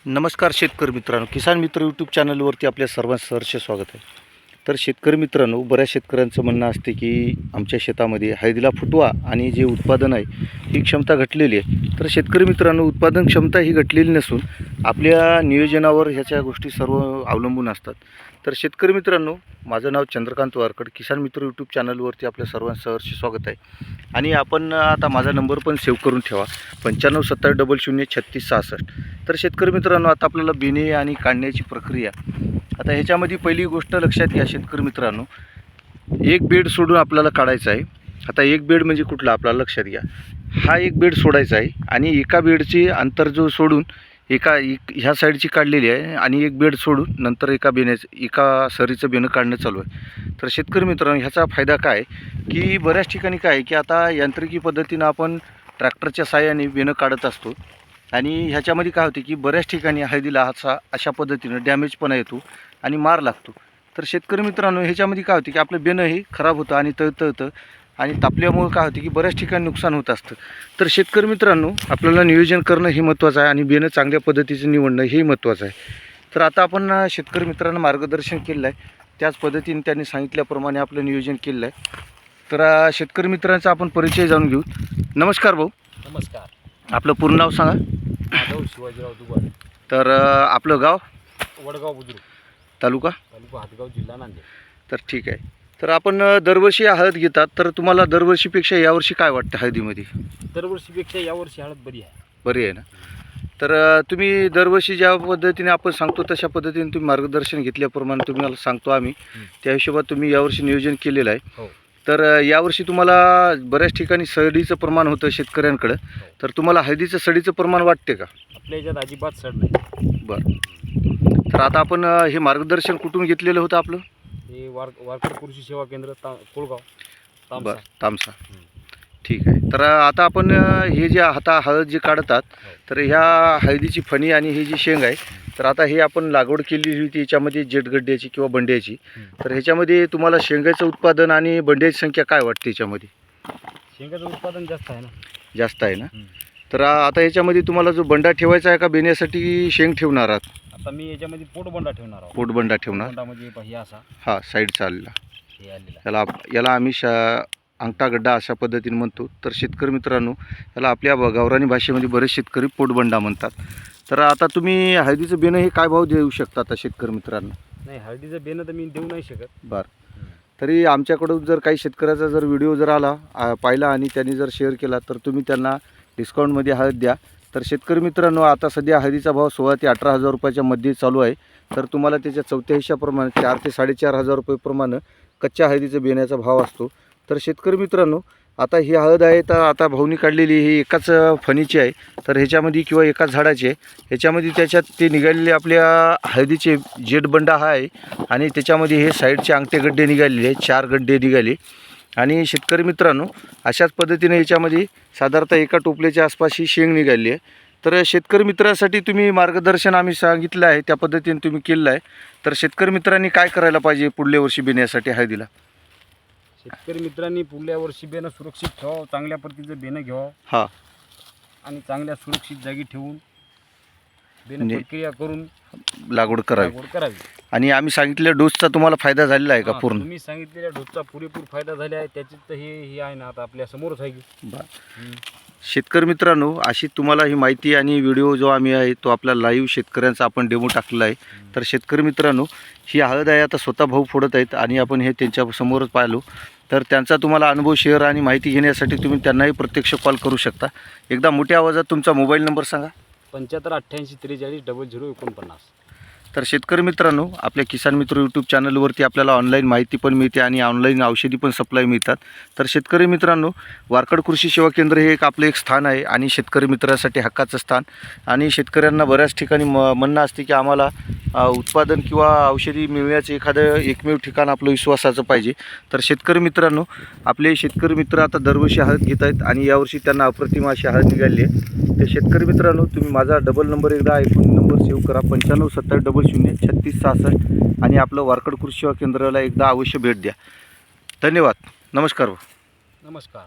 नमस्कार शेतकरी मित्रांनो, किसान मित्र यूट्यूब चॅनलवरती आपल्या सर्वांचं सहर्ष स्वागत आहे. तर शेतकरी मित्रांनो, बऱ्याच शेतकऱ्यांचं म्हणणं असते की आमच्या शेतामध्ये हळदीला फुटवा आणि जे उत्पादन आहे ही क्षमता घटलेली आहे. तर शेतकरी मित्रांनो, उत्पादन क्षमता ही घटलेली नसून आपल्या नियोजनावर ह्याच्या गोष्टी सर्व अवलंबून असतात. तर शेतकरी मित्रांनो, माझं नाव चंद्रकांत वारकड, किसान मित्र यूट्यूब चॅनलवरती आपल्या सर्वांचं सहर्ष स्वागत आहे. आणि आपण आता माझा नंबर पण सेव्ह करून ठेवा, 9570003666. तर शेतकरी मित्रांनो, आता आपल्याला बिने आणि काढण्याची प्रक्रिया, आता ह्याच्यामध्ये पहिली गोष्ट लक्षात घ्या शेतकरी मित्रांनो, एक बेड सोडून आपल्याला काढायचं आहे. आता एक बेड म्हणजे कुठला आपल्याला लक्षात घ्या, हा एक बेड सोडायचा आहे आणि एका बेडची अंतर जो सोडून ह्या साईडची काढलेली आहे आणि एक बेड सोडून नंतर एका सरीचं बेणं काढणं चालू आहे. तर शेतकरी मित्रांनो, ह्याचा फायदा काय की बऱ्याच ठिकाणी काय आहे की आता यांत्रिकी पद्धतीनं आपण ट्रॅक्टरच्या साहाय्याने बेणं काढत असतो आणि ह्याच्यामध्ये काय होते की बऱ्याच ठिकाणी हळदीला अशा पद्धतीनं डॅमेजपणा येतो आणि मार लागतो. तर शेतकरी मित्रांनो, ह्याच्यामध्ये काय होते की आपलं बेणं हे खराब होतं आणि तळतळतं आणि तापल्यामुळे काय होते की बऱ्याच ठिकाणी नुकसान होत असतं. तर शेतकरी मित्रांनो, आपल्याला नियोजन करणं हे महत्त्वाचं आहे आणि बेणं चांगल्या पद्धतीचं निवडणं हेही महत्त्वाचं आहे. तर आता आपण शेतकरी मित्रांना मार्गदर्शन केलं आहे, त्याच पद्धतीने त्यांनी सांगितल्याप्रमाणे आपलं नियोजन केलं आहे. तर शेतकरी मित्रांचा आपण परिचय जाणून घेऊ. नमस्कार भाऊ. नमस्कार. आपलं पूर्ण नाव सांगा. माधव शिवाजीराव दुबार. तर आपलं गाव? वडगाव बुद्रुक, तालुका हातगाव, जिल्हा नांदेड. तर ठीक आहे. तर आपण दरवर्षी हळद घेतात, तर तुम्हाला दरवर्षीपेक्षा यावर्षी काय वाटतं हळदीमध्ये? दरवर्षीपेक्षा यावर्षी हळद बरी आहे. बरी आहे ना. तर तुम्ही दरवर्षी ज्या पद्धतीने आपण सांगतो तशा पद्धतीने तुम्ही मार्गदर्शन घेतल्याप्रमाणे तुम्हाला सांगतो आम्ही, त्या हिशोबात तुम्ही यावर्षी नियोजन केलेलं आहे. हो. तर यावर्षी तुम्हाला बऱ्याच ठिकाणी सडीचं प्रमाण होतं शेतकऱ्यांकडं, तर तुम्हाला हळदीचं सडीचं प्रमाण वाटते का? आपल्या याच्यात अजिबात सड नाही. बरं. तर आता आपण हे मार्गदर्शन कुठून घेतलेलं होतं आपलं? हे वारकड कृषी सेवा केंद्र, कोळगाव, तामसा. बरं, तामसा. ठीक आहे. तर आता आपण हे जे आता हळद जे काढतात, तर ह्या हळदीची फणी आणि ही जी शेंग आहे, तर आता हे आपण लागवड केलेली होती याच्यामध्ये जेटगड्ड्याची किंवा बंड्याची. तर ह्याच्यामध्ये तुम्हाला शेंगाचं उत्पादन आणि बंड्याची संख्या काय वाटते याच्यामध्ये? शेंगाचं उत्पादन जास्त आहे ना. जास्त आहे ना. तर आता याच्यामध्ये तुम्हाला जो बंडा ठेवायचा आहे का बेण्यासाठी शेंग ठेवणार आहात? आता मी याच्यामध्ये पोटबंडा ठेवणार आहोत. पोटबंडा ठेवणार. पोटबंडामध्ये हे असा हा साईडचा आलेला, हे आलेला. याला आम्ही अंगठा गड्डा अशा पद्धतीने म्हणतो. तर शेतकरी मित्रांनो, याला आपल्या गावरानी भाषेमध्ये बरेच शेतकरी पोटबंडा म्हणतात. तर आता तुम्ही हळदीचं बेणं हे काय भाव देऊ शकता आता शेतकरी मित्रांना? नाही, हळदीचं बेणं तर मी देऊ नाही शकत. बरं. तरी आमच्याकडून जर काही शेतकऱ्याचा जर व्हिडिओ जर आला पाहिला आणि त्यांनी जर शेअर केला, तर तुम्ही त्यांना डिस्काउंटमध्ये हळद द्या. तर शेतकरी मित्रांनो, आता सध्या हळदीचा भाव 16 ते 18,000 रुपयाच्या मध्ये चालू आहे. तर तुम्हाला त्याच्या चौथ्या हिश्शाप्रमाणे 4 ते 4,500 रुपयेप्रमाणे कच्च्या हळदीचं बेण्याचा भाव असतो. तर शेतकरी मित्रांनो, आता ही हळद आहे, तर आता भाऊनी काढलेली ही एकाच फणीची आहे. तर ह्याच्यामध्ये किंवा एकाच झाडाची आहे, ह्याच्यामध्ये त्याच्यात ते निघालेले आपल्या हळदीचे जेटबंडा हा आहे आणि त्याच्यामध्ये हे साईडचे अंगठे गड्डे निघालेले आहे, 4 गड्डे निघाले. आणि शेतकरी मित्रांनो, अशाच पद्धतीने याच्यामध्ये साधारणतः एका टोपल्याच्या आसपास ही शेंग निघाली आहे. तर शेतकरी मित्रांसाठी तुम्ही मार्गदर्शन आम्ही सांगितलं आहे, त्या पद्धतीने तुम्ही केलं आहे. तर शेतकरी मित्रांनी काय करायला पाहिजे पुढल्या वर्षी बेण्यासाठी हळदीला? शेतकरी मित्रांनी पुढल्या वर्षी बेणं सुरक्षित ठेवावं, चांगल्या पद्धतीचं बेणं घ्यावं. हां. आणि चांगल्या सुरक्षित जागी ठेवून बेणं प्रक्रिया करून लागवड करावी. करावी. आणि आम्ही सांगितलेल्या डोसचा तुम्हाला फायदा झालेला आहे का पूर्ण? तुम्ही सांगितलेल्या डोसचा पुरेपूर फायदा झाला आहे. त्याच्यात तर हे आहे ना, आता आपल्या समोरच आहे की. शेतकरी मित्रांनो, अशी तुम्हाला ही माहिती आणि व्हिडिओ जो आम्ही आहे तो आपला लाईव्ह शेतकऱ्यांचा आपण डेमो टाकलेला आहे. तर शेतकरी मित्रांनो, ही हळद आहे आता स्वतः भाऊ फोडत आहेत आणि आपण हे त्यांच्या समोरच पाहिलो. तर त्यांचा तुम्हाला अनुभव शेअर आणि माहिती घेण्यासाठी तुम्ही त्यांनाही प्रत्यक्ष कॉल करू शकता. एकदा मोठ्या आवाजात तुमचा मोबाईल नंबर सांगा. 7588430049. तर शेतकरी मित्रांनो, आपल्या किसान मित्र यूट्यूब चॅनलवरती आपल्याला ऑनलाईन माहिती पण मिळते आणि ऑनलाईन औषधी पण सप्लाय मिळतात. तर शेतकरी मित्रांनो, वारकड कृषी सेवा केंद्र हे आपलं एक स्थान आहे आणि शेतकरी मित्रासाठी हक्काचं स्थान. आणि शेतकऱ्यांना बऱ्याच ठिकाणी म्हणणं असते की आम्हाला उत्पादन किंवा औषधी मिळण्याचं एखादं एकमेव ठिकाण आपलं विश्वासाचं पाहिजे. तर शेतकरी मित्रांनो, आपले शेतकरी मित्र आता दरवर्षी हळद घेत आहेत आणि यावर्षी त्यांना अप्रतिम अशी हळद निघाली आहे. तर शेतकरी मित्रांनो, तुम्ही माझा डबल नंबर एकदा ऐकून नंबर सेव्ह करा, 9570003666 आणि आपलं वारकड कृषी सेवा केंद्राला एकदा अवश्य भेट द्या. धन्यवाद. नमस्कार. नमस्कार.